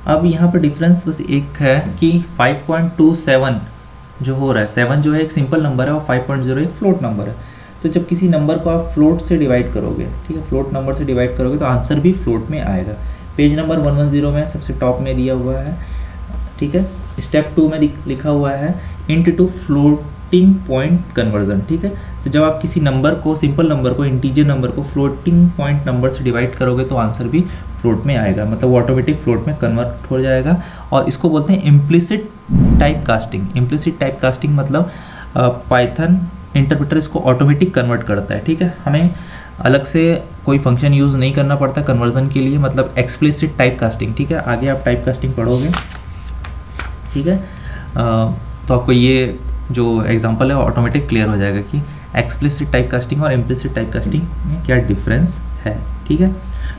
अब यहाँ पर डिफरेंस बस एक है कि 5.27 जो हो रहा है, 7 जो है एक सिंपल नंबर है और 5.0 एक फ्लोट नंबर है। तो जब किसी नंबर को आप फ्लोट से डिवाइड करोगे, ठीक है, फ्लोट नंबर से डिवाइड करोगे तो आंसर भी फ्लोट में आएगा। पेज नंबर 110 में सबसे टॉप में दिया हुआ है, ठीक है। स्टेप 2 में लिखा हुआ है इंटू फ्लोटिंग पॉइंट कन्वर्जन, ठीक है। तो तो जब आप किसी नंबर को, सिंपल नंबर को, इंटीजर नंबर को फ्लोटिंग पॉइंट नंबर से डिवाइड करोगे तो आंसर भी फ्लोट में आएगा, मतलब वो ऑटोमेटिक फ्लोट में कन्वर्ट हो जाएगा। और इसको बोलते हैं implicit type casting. Implicit type casting मतलब पाइथन इंटरप्रेटर इसको ऑटोमेटिक कन्वर्ट करता है, ठीक है। हमें अलग से कोई फंक्शन यूज़ नहीं करना पड़ता कन्वर्जन के लिए, मतलब एक्सप्लिसिट टाइप कास्टिंग, ठीक है। आगे आप टाइप कास्टिंग पढ़ोगे, ठीक है। तो आपको ये जो एग्जांपल है ऑटोमेटिक क्लियर हो जाएगा कि एक्सप्लिसिट टाइप कास्टिंग और इम्प्लिसिट टाइप कास्टिंग में क्या डिफरेंस है, ठीक है।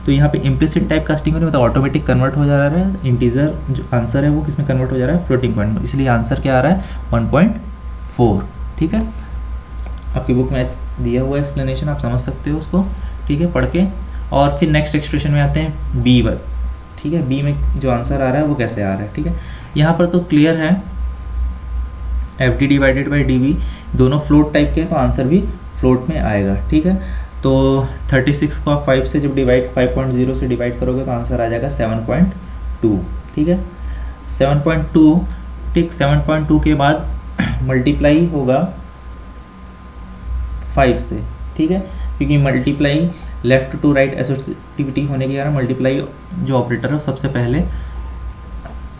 तो यहाँ पे इम्प्लिसिट टाइप कास्टिंग में मतलब ऑटोमेटिक कन्वर्ट हो जा रहा है, इंटीजर जो आंसर है वो किस में कन्वर्ट हो जा रहा है, फ्लोटिंग पॉइंट में, इसलिए आंसर क्या आ रहा है 1.4, ठीक है। आपकी बुक में दिया हुआ एक्सप्लेनेशन आप समझ सकते हो उसको, ठीक है, पढ़ के। और फिर नेक्स्ट एक्सप्रेशन में आते हैं बी वर, ठीक है। बी में जो आंसर आ रहा है वो कैसे आ रहा है, ठीक है। यहाँ पर तो क्लियर है F D divided by D B दोनों फ्लोट टाइप के हैं तो आंसर भी फ्लोट में आएगा, ठीक है। तो 36 को आप 5 से जब डिवाइड 5.0 से डिवाइड करोगे तो आंसर आ जाएगा 7.2, ठीक है। 7.2, ठीक। 7.2 के बाद मल्टीप्लाई होगा 5 से, ठीक है, क्योंकि multiply left to right associativity होने के कारण मल्टीप्लाई जो ऑपरेटर है सबसे पहले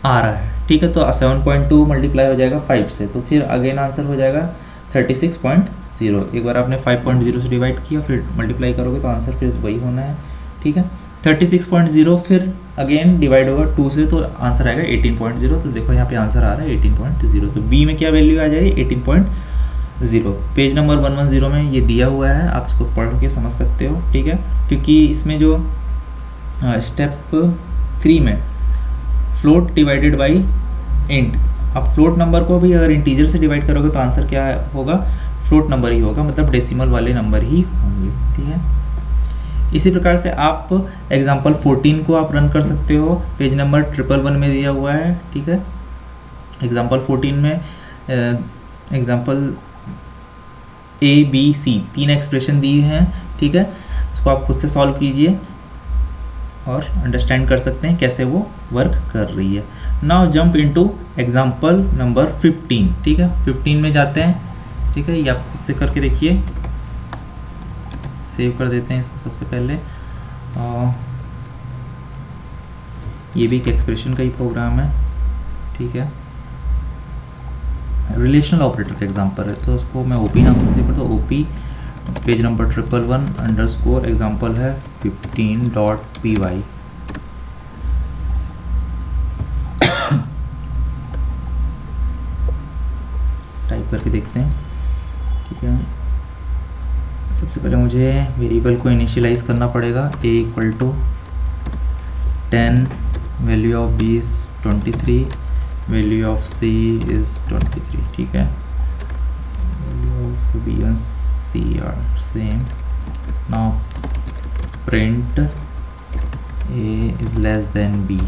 आ रहा है, ठीक है। तो 7.2 मल्टीप्लाई हो जाएगा 5 से, तो फिर अगेन आंसर हो जाएगा 36.0। एक बार आपने 5.0 से डिवाइड किया फिर मल्टीप्लाई करोगे तो आंसर फिर वही होना है, ठीक है। 36.0 फिर अगेन डिवाइड होगा 2 से तो आंसर आएगा 18.0। तो देखो यहाँ पे आंसर आ रहा है 18.0। तो बी में क्या वैल्यू आ जाएगी 18.0। पेज नंबर 110 में ये दिया हुआ है, आप इसको पढ़ के समझ सकते हो, ठीक है। क्योंकि इसमें जो स्टेप 3 में फ्लोट डिवाइडेड बाई इंट, अब फ्लोट नंबर को भी अगर इंटीजर से डिवाइड करोगे तो आंसर क्या होगा, फ्लोट नंबर ही होगा, मतलब डेसिमल वाले नंबर ही होंगे, ठीक है। इसी प्रकार से आप एग्जांपल 14 को आप रन कर सकते हो, पेज नंबर 111 में दिया हुआ है, ठीक है। एग्जांपल 14 में example A B C 3 expression दिए हैं, ठीक है। उसको आप खुद से सॉल्व कीजिए और अंडरस्टैंड कर सकते हैं कैसे वो वर्क कर रही है। Now jump into example number 15, ठीक है। 15 में जाते हैं, ठीक है। ये आप खुद से करके देखिए, सेव कर देते हैं इसको सबसे पहले। ये भी एक एक्सप्रेशन का ही प्रोग्राम है, ठीक है। रिलेशनल ऑपरेटर का एग्जांपल है तो उसको मैं ओपी नाम से सेव करता हूँ। OP page number 111 underscore example है 15.py। टाइप करके देखते हैं, ठीक है। सबसे पहले मुझे वेरिएबल को इनिशियलाइज करना पड़ेगा। a = 10, value of b is 23, value of c is 23, ठीक है। Value of b and c are same. Now print a is less than b.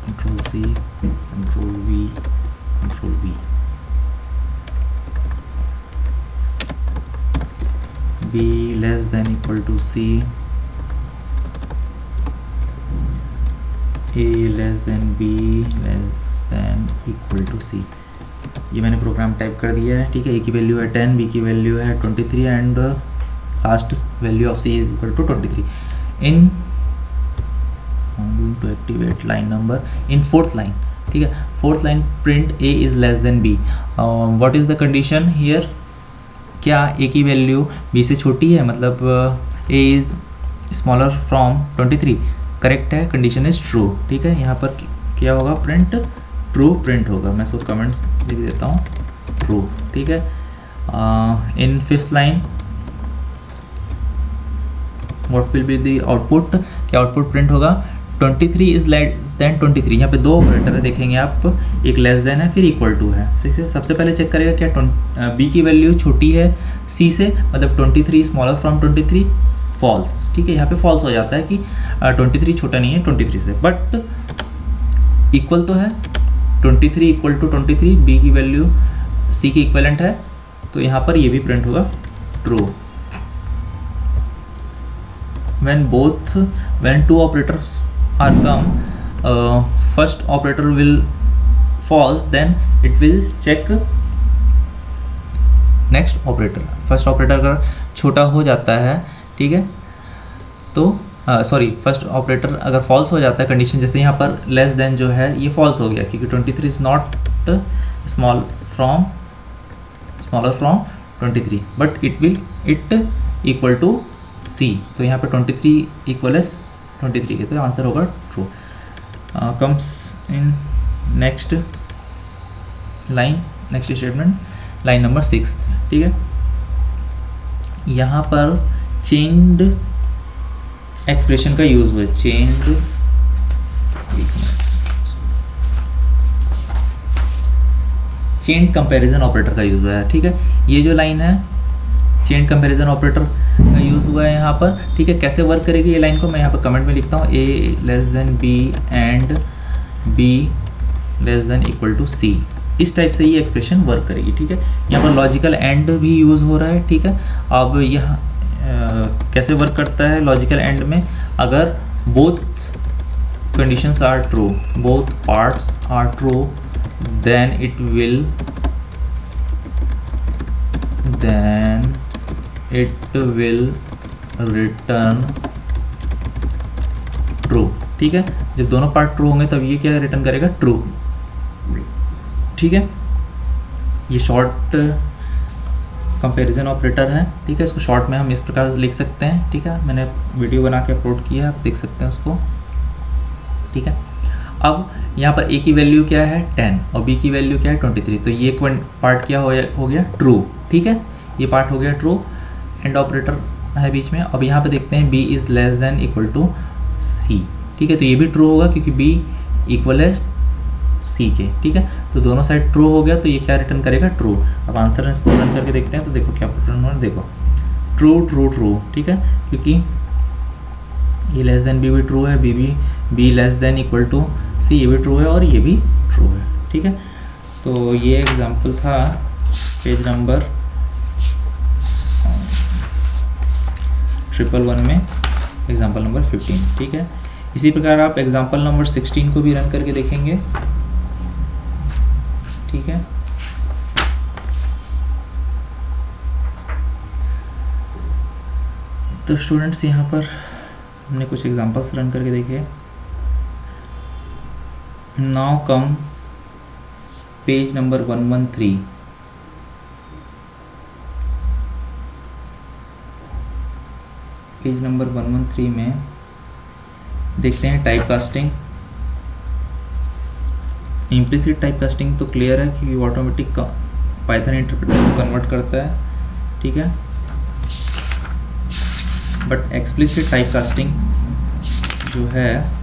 Control C, Control V, Control V. b less than equal to c, a less than b less than equal to c। ये मैंने program type कर दिया है, ठीक है। a की value है 10, b की वैल्यू है 23 and last value of c is equal to 23। In I am going to activate line number in 4th line, ठीक है। 4th line print a is less than b। What is the condition here, क्या a की value b से छोटी है, मतलब a is smaller from 23, correct है, condition is true, ठीक है। यहाँ पर क्या होगा, प्रिंट ट्रू प्रिंट होगा। मैं इसको कमेंट्स लिख देता हूँ, ट्रू, ठीक है। इन 5th line what will be the output, क्या आउटपुट प्रिंट होगा, 23 इज लेस देन 23। यहाँ पे दो ऑपरेटर है, देखेंगे आप, एक लेस देन है फिर इक्वल टू है, ठीक है। सबसे पहले चेक करेगा क्या b की वैल्यू छोटी है c से, मतलब 23 स्मॉलर फ्रॉम 23, फॉल्स, ठीक है। यहाँ पे फॉल्स हो जाता है कि 23 छोटा नहीं है 23 से, बट इक्वल तो है, 23 इक्वल टू 23, b की वैल्यू c की इक्वलेंट है, तो यहाँ पर ये भी प्रिंट होगा true. when two operators are come, first operator will false, then it will check next operator, first operator अगर छोटा हो जाता है, ठीक है, तो सॉरी फर्स्ट ऑपरेटर अगर फॉल्स हो जाता है कंडीशन, जैसे यहाँ पर लेस देन जो है ये फॉल्स हो गया क्योंकि 23 is not smaller from 23, but it equal to c, तो यहाँ पे 23 इक्वल एस 23 के, तो आंसर होगा true. Comes in next line, next statement, line number 6, ठीक है। यहाँ पर चेंज्ड एक्सप्रेशन का यूज हुआ है, चेन कंपैरिजन ऑपरेटर का यूज हुआ है, ठीक है। ये जो लाइन है चेन कंपैरिजन ऑपरेटर का यूज हुआ है यहाँ पर, ठीक है। कैसे वर्क करेगी ये लाइन को मैं यहाँ पर कमेंट में लिखता हूँ, a less than b and b less than equal to c, इस टाइप से ये एक्सप्रेशन वर्क करेगी, ठीक है। यहाँ पर लॉजिकल एंड भी यूज़ हो रहा है, ठीक है। अब यहाँ कैसे वर्क करता है लॉजिकल एंड में, अगर both conditions are true, both parts are true, then it will return true, ठीक है। जब दोनों पार्ट ट्रू होंगे तब ये क्या रिटर्न करेगा, ट्रू, ठीक है। ये शॉर्ट कंपैरिजन ऑपरेटर है, ठीक है। इसको शॉर्ट में हम इस प्रकार लिख सकते हैं, ठीक है। मैंने वीडियो बना के अपलोड किया है, आप देख सकते हैं उसको, ठीक है। अब यहाँ पर ए की वैल्यू क्या है 10 और बी की वैल्यू क्या है 23, तो ये पार्ट क्या हो गया ट्रू, ठीक है। ये पार्ट हो गया ट्रू, एंड ऑपरेटर है बीच में। अब यहाँ पे देखते हैं b is less than equal to c, ठीक है, तो ये भी ट्रू होगा क्योंकि बी इक्वल है सी के, ठीक है। तो दोनों साइड ट्रू हो गया, तो ये क्या रिटर्न करेगा, ट्रू। अब आंसर इसको रन करके देखते हैं, तो देखो क्या रिटर्न हो, देखो ट्रू ट्रू ट्रू, ठीक है, क्योंकि ये लेस देन बी भी ट्रू है, b less than equal to c, ये भी ट्रू है और ये भी ट्रू है, ठीक है। तो ये एग्जाम्पल था पेज नंबर 111 में, एग्जाम्पल नंबर 15, ठीक है। इसी प्रकार आप एग्जाम्पल नंबर 16 को भी रन करके देखेंगे, ठीक है। तो स्टूडेंट्स यहाँ पर हमने कुछ एग्जाम्पल्स रन करके देखे। Now come page number 113, page number 113 में देखते हैं type casting. Implicit type casting तो क्लियर है कि ऑटोमेटिक पाइथन इंटरप्रेटर को कन्वर्ट करता है, ठीक है। बट एक्सप्लिसिट टाइप कास्टिंग जो है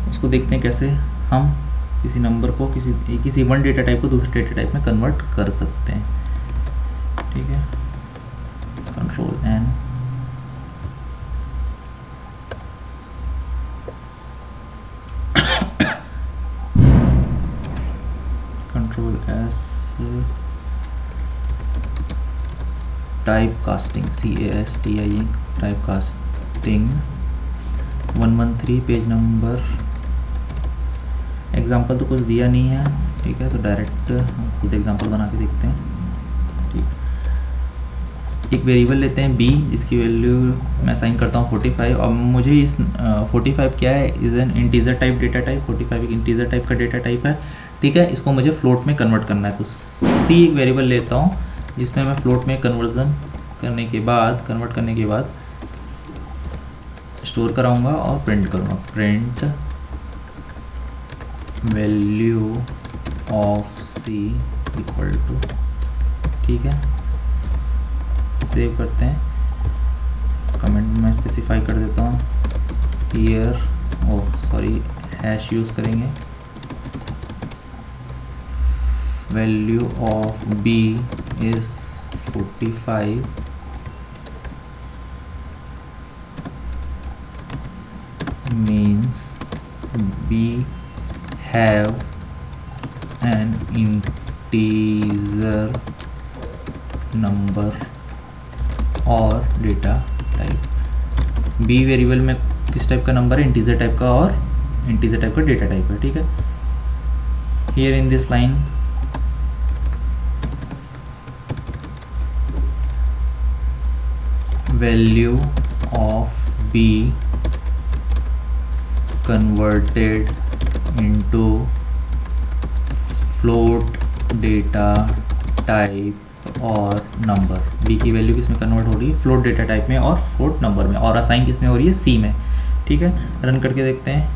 उसको देखते हैं कैसे हम किसी नंबर को किसी वन डेटा टाइप को दूसरे डेटा टाइप में कन्वर्ट कर सकते हैं, ठीक है। Control N, control S, type casting, CASTING, type casting 113 page number. Example तो कुछ दिया नहीं है, ठीक है, तो डायरेक्ट हम खुद एग्जाम्पल बना के देखते हैं, ठीक। एक वेरिएबल लेते हैं b, जिसकी वैल्यू मैं असाइन करता हूँ 45। अब मुझे इस 45 क्या है, is an integer type data type, 45 एक इंटीजर टाइप का डेटा टाइप है, ठीक है। इसको मुझे फ्लोट में कन्वर्ट करना है, तो c एक वेरिएबल लेता हूँ जिसमें मैं फ्लोट में कन्वर्ट करने के बाद स्टोर कराऊंगा और प्रिंट करूंगा, print value of c equal to, ठीक है। सेव करते हैं, कमेंट में स्पेसिफाई कर देता हूँ हियर, हैश यूज़ करेंगे, value of b is 45 means b have an integer number और डेटा टाइप। b वेरिएबल में किस टाइप का नंबर है, इंटीजर टाइप का, और इंटीजर टाइप का डेटा टाइप है, ठीक है। Here in this line value of be converted into float data type और नंबर। बी की वैल्यू किस में कन्वर्ट हो रही है, फ्लोट डेटा टाइप में और फ्लोट नंबर में, और असाइन किस में हो रही है, सी में। ठीक है, रन करके देखते हैं।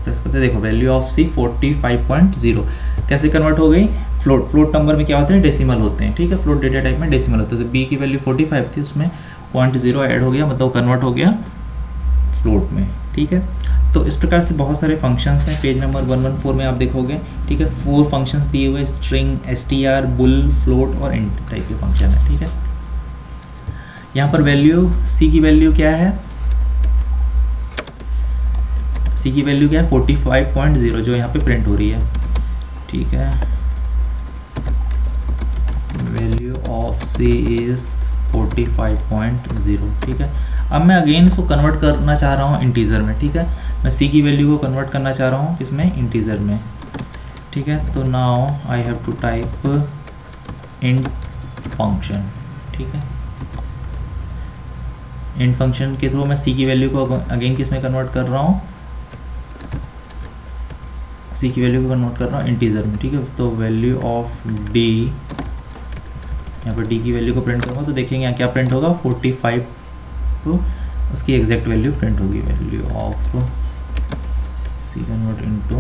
प्रेस करते देखो वैल्यू ऑफ सी 45.0 कैसे कन्वर्ट हो गई, फ्लोट नंबर में क्या होते हैं, डेसिमल होते हैं। ठीक है, फ्लोट डेटा टाइप में डेसिमल होते हैं। तो बी की वैल्यू 45 थी, उसमें 0.0 ऐड हो गया, मतलब कन्वर्ट हो गया फ्लोट में। ठीक है, तो इस प्रकार से बहुत सारे फंक्शंस हैं। पेज नंबर 114 में आप देखोगे। ठीक है, 4 फंक्शंस दिए हुए, स्ट्रिंग, str, बुल, फ्लोट और इंट टाइप के फंक्शन है। ठीक है, यहाँ पर वैल्यू सी की वैल्यू क्या है, सी की वैल्यू क्या है 45.0 जो यहाँ पे प्रिंट हो रही है। ठीक है, वैल्यू ऑफ सी इज 45.0। ठीक है, अब मैं अगेन इसको कन्वर्ट करना चाह रहा हूँ इंटीजर में। ठीक है, मैं सी की वैल्यू को कन्वर्ट करना चाह रहा हूँ किसमें, इंटीजर में। ठीक है, तो now I have to type int function. ठीक है, इंट फंक्शन के थ्रू मैं सी की वैल्यू को अगेन किस में कन्वर्ट कर रहा हूँ, सी की वैल्यू को कन्वर्ट कर रहा हूँ इंटीजर में। ठीक है, तो वैल्यू ऑफ डी, यहाँ पर डी की वैल्यू को प्रिंट करूँगा तो देखेंगे यहाँ क्या प्रिंट होगा, 45 तो उसकी एग्जैक्ट वैल्यू प्रिंट होगी। Value of C convert into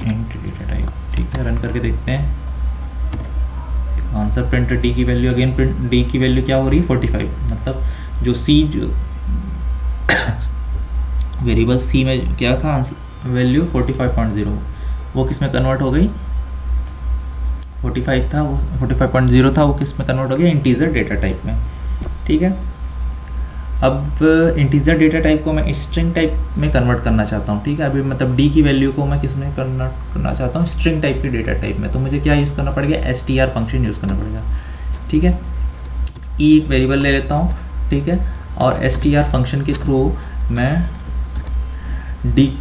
int data type. ठीक है, रन करके देखते हैं आंसर प्रिंट। डी की वैल्यू अगेन प्रिंट, डी की वैल्यू क्या हो रही है 45, मतलब जो सी जो वेरिएबल सी में क्या था वैल्यू 45.0 वो किस में कन्वर्ट हो गई, 45 था वो 45.0 था, वो किस में कन्वर्ट हो गया, इंटीजर डेटा टाइप में। ठीक है, अब इंटीजर डेटा टाइप को मैं स्ट्रिंग टाइप में कन्वर्ट करना चाहता हूँ। ठीक है, अभी मतलब डी की वैल्यू को मैं किस में कन्वर्ट करना चाहता हूँ, स्ट्रिंग टाइप के डेटा टाइप में। तो मुझे क्या यूज़ करना पड़ेगा, str फंक्शन यूज़ करना पड़ेगा। ठीक है, ई एक वेरिएबल ले लेता हूँ। ठीक है, और str फंक्शन के थ्रू मैं डी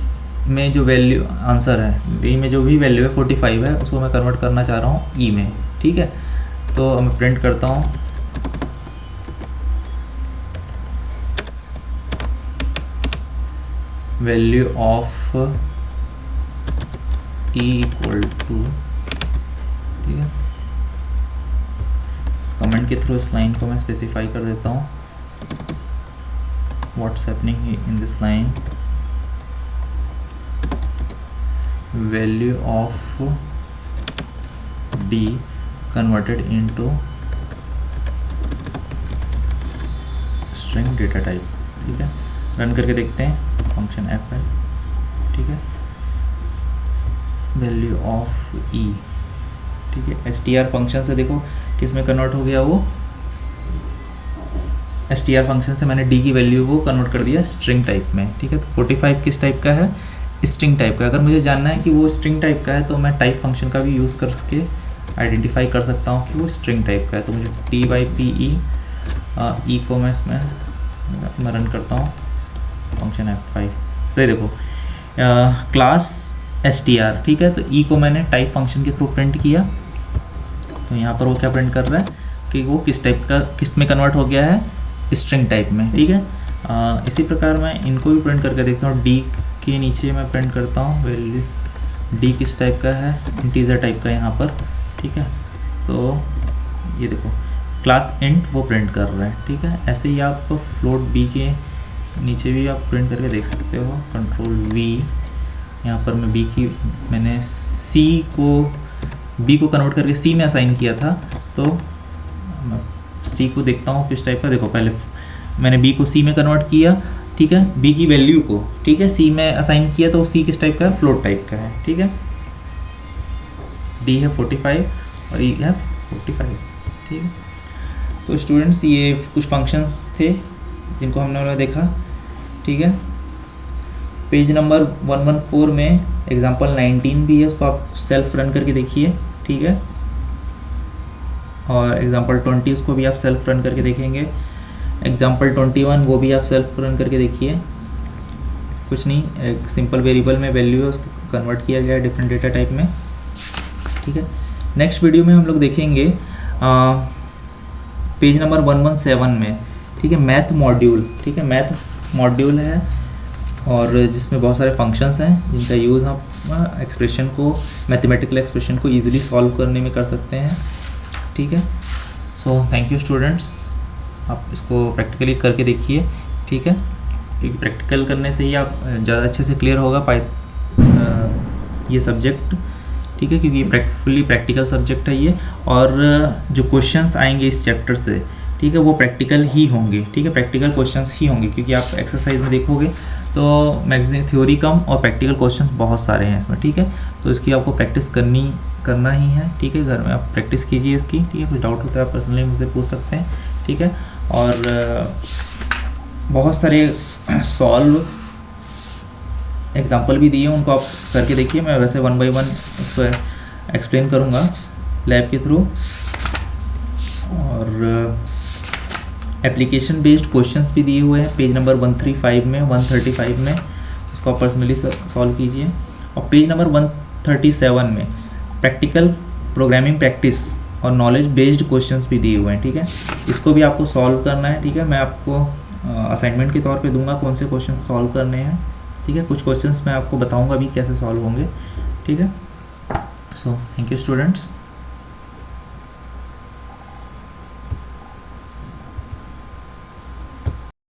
में जो वैल्यू आंसर है, डी में जो भी वैल्यू है 45 है, उसको मैं कन्वर्ट करना चाह रहा हूँ ई में। ठीक है, तो मैं प्रिंट करता हूँ value of E equal to, ठीक है, कमेंट के थ्रू इस लाइन को मैं स्पेसिफाई कर देता हूँ, what's happening in this line, value of D converted into string data type. ठीक है, रन करके देखते हैं, फंक्शन एफ है। ठीक है, वैल्यू ऑफ ई। ठीक है, str फंक्शन से देखो किस में कन्वर्ट हो गया, वो str फंक्शन से मैंने डी की वैल्यू को कन्वर्ट कर दिया स्ट्रिंग टाइप में। ठीक है, तो 45 किस टाइप का है, स्ट्रिंग टाइप का। अगर मुझे जानना है कि वो स्ट्रिंग टाइप का है तो मैं टाइप फंक्शन का भी यूज़ करके आइडेंटिफाई कर सकता हूँ कि वो स्ट्रिंग टाइप का है। तो मुझे ty/pe ई को मैं इसमें मैं रन करता हूँ फंक्शन f5। तो ये देखो क्लास str। ठीक है, तो ई को मैंने टाइप फंक्शन के थ्रू प्रिंट किया, तो यहाँ पर वो क्या प्रिंट कर रहा है कि वो किस टाइप का, किस में कन्वर्ट हो गया है, स्ट्रिंग टाइप में। ठीक है, इसी प्रकार मैं इनको भी प्रिंट करके देखता हूँ। डी के नीचे मैं प्रिंट करता हूँ वैल्यू, डी किस टाइप का है, इंटीजर टाइप का यहाँ पर। ठीक है, तो ये देखो क्लास इंट वो प्रिंट कर रहा है। ठीक है, ऐसे ही आप फ्लोट बी के नीचे भी आप प्रिंट करके देख सकते हो, कंट्रोल वी। यहाँ पर मैं मैंने सी को बी को कन्वर्ट करके सी में असाइन किया था, तो मैं सी को देखता हूँ किस टाइप का। देखो पहले मैंने बी को सी में कन्वर्ट किया। ठीक है, बी की वैल्यू को, ठीक है, सी में असाइन किया, तो सी किस टाइप का है, फ्लोट टाइप का है। ठीक है, डी है 45 और ई है 45। ठीक है, तो स्टूडेंट्स ये कुछ फंक्शंस थे जिनको हमने देखा। ठीक है, पेज नंबर 114 में एग्जांपल 19 भी है, उसको आप सेल्फ रन करके देखिए। ठीक है, और एग्जांपल 20 उसको भी आप सेल्फ रन करके देखेंगे। एग्जांपल 21 वो भी आप सेल्फ रन करके देखिए। कुछ नहीं, एक सिंपल वेरिएबल में वैल्यू है, उसको कन्वर्ट किया गया है डिफरेंट डेटा टाइप में। ठीक है। नेक्स्ट वीडियो में हम लोग देखेंगे पेज नंबर 117 में, ठीक है, मैथ मॉड्यूल, ठीक है, मैथ मॉड्यूल है और जिसमें बहुत सारे फंक्शंस हैं जिनका यूज़ हम एक्सप्रेशन को, मैथमेटिकल एक्सप्रेशन को ईजिली सॉल्व करने में कर सकते हैं, ठीक है। सो थैंक यू स्टूडेंट्स, आप इसको प्रैक्टिकली करके देखिए, ठीक है, क्योंकि प्रैक्टिकल करने से ही आप ज़्यादा अच्छे से क्लियर होगा ये सब्जेक्ट, ठीक है, क्योंकि ये फुल्ली प्रैक्टिकल सब्जेक्ट है ये, और जो क्वेश्चंस आएंगे इस चैप्टर से, ठीक है, वो प्रैक्टिकल ही होंगे, ठीक है, प्रैक्टिकल क्वेश्चंस ही होंगे, क्योंकि आप एक्सरसाइज में देखोगे तो मैगजीन थ्योरी कम और प्रैक्टिकल क्वेश्चंस बहुत सारे हैं इसमें, ठीक है। तो इसकी आपको प्रैक्टिस करना ही है, ठीक है, घर में आप प्रैक्टिस कीजिए इसकी, ठीक है। कुछ डाउट होता है आप पर्सनली मुझसे पूछ सकते हैं, ठीक है। और बहुत सारे सॉल्व एग्जाम्पल भी दिए, उनको आप करके देखिए, मैं वैसे 1 by 1 उसको एक्सप्लेन करूँगा लैब के थ्रू। और एप्लीकेशन बेस्ड क्वेश्चंस भी दिए हुए हैं पेज नंबर 135 में, 135 में, उसको आप पर्सनली सॉल्व कीजिए। और पेज नंबर 137 में प्रैक्टिकल प्रोग्रामिंग प्रैक्टिस और नॉलेज बेस्ड क्वेश्चंस भी दिए हुए हैं, ठीक है, इसको भी आपको सॉल्व करना है, ठीक है। मैं आपको असाइनमेंट के तौर पे दूंगा कौन से क्वेश्चन सॉल्व करने हैं, ठीक है। कुछ क्वेश्चंस मैं आपको बताऊंगा अभी कैसे सॉल्व होंगे, ठीक है। So thank you students.